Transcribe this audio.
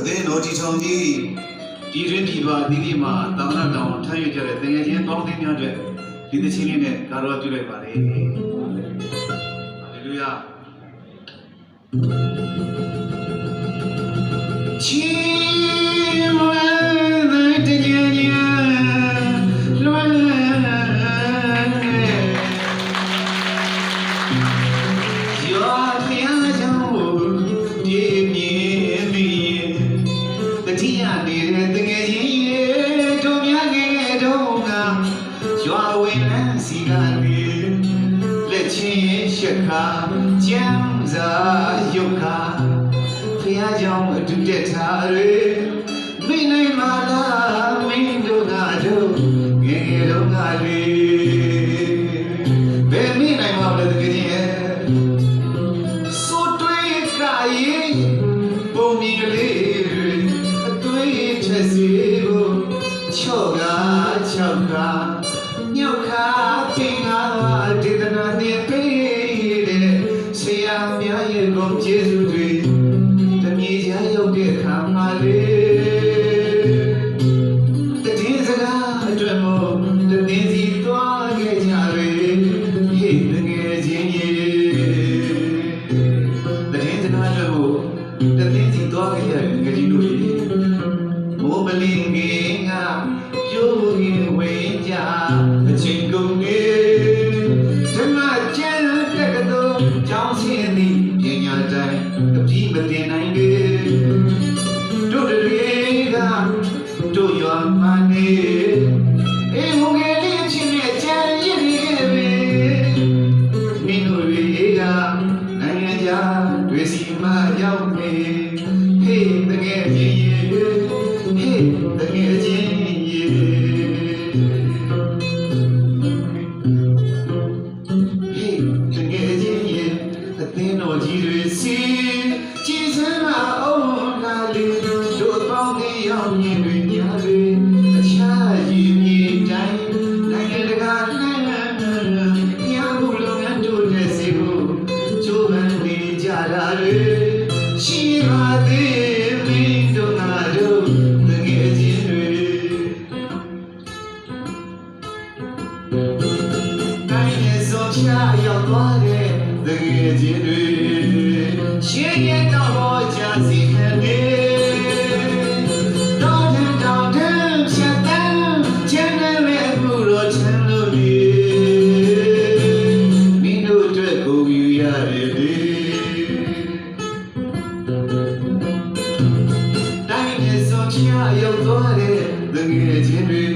တဲ့တော်ကြီးဆောင်ကြီးဒီတွင်ဒီပါဒီဒီမှာသာသနာတော်ထမ်းရွက်ကြတဲ့တကယ်ချင်းပေါင်းသင်းများအတွက်ဒီသချင်းလေးနဲ့ကာရောပြုလိုက်ပါလေဟာလေလုယာချီးမွမ်းတဲ့တရားလွမ်းရောဖျားကြောင့်ဒီမြင်ပြီးတတိယနေတဲ့တကယ်ကြီးတို့များငယ်တော့ကရွာဝင်လန်းစီကနေလက်ချင်းရှက်ခါကျမ်းစာရုပ်ခါဖျားကြောင့်အတူတက်ထားတွေမိနိုင်မလားမင်းတို့ကတော့ငယ်တော့ကလေးဘယ်မိနိုင်မှာလဲတကယ်ကြီးပုံမြင်လေးအသွေးထက်စီကိုချော့ကားချောက်ကားညောက်ခါပင်ကားဒေသနာနဲ့ပေးတဲ့ဆရာများရဲ့ဂုဏ်ကျေးဇူးတွေတမြေချာရောက်တဲ့ခါမှလေးတည်င်းစကားအတွက်မို့တည်င်းစီသွားခဲ့ကြလေဟေ့တကယ်ချင်းရဲ့တည်င်းစကားအတွက်မို့တသိစီသွားခဲ့ရငကြီးတို့ရေမိုးမလင်းငင်ကကျိုးငင်ဝေးကြအချင်းကုန်ငယ်ဓမ္မကျမ်းတက္ကသိုလ်ကျောင်းဆင်းသည်ပညာတိုင်းအပြည့်မတင်နိုင်လေတို့တွေကတို့ရွာမှနေအေးငုံငယ်လေးချင်းနဲ့ကြံရည်ခဲ့ပြီမင်းတို့တွေကနိုင်ငံခြားတွေစီမှရောက်နေဟေးတကယ်ကြီးဟေးတကယ်ကြီးဟေးတကယ်ကြီးအသင်းတော်ကြီးတွေစီကြည်စမ်းမအောင်လာလေတို့ပေါင်းတဲ့ရောက်မြင်တွေများတွေအခြားရည်မြေတိုင်းနိုင်ငံတကာနိုင်ငံတရားမှုလုပ်ငန်းတို့နဲ့စီဖို့ကျိုးပန်းနေကြတာတွေရှိပါသေးမင်းတို့ငါတို့ငငယ်ချင်းတွေတိုင်းရဲ့စောချာရောက်သွားတဲ့ငငယ်ချင်းတွေရှင်းရတော့ကြစီခံနေတော့တန်းဖြတ်တန်းချမ်းနဲ့မှုတော့ချမ်းလို့ဒီမင်းတို့အတွက်ကိုယူရတယ်လေတိုင်းရဲ့စောချာရောက်သွားတဲ့ငငယ်ချင်းတွေ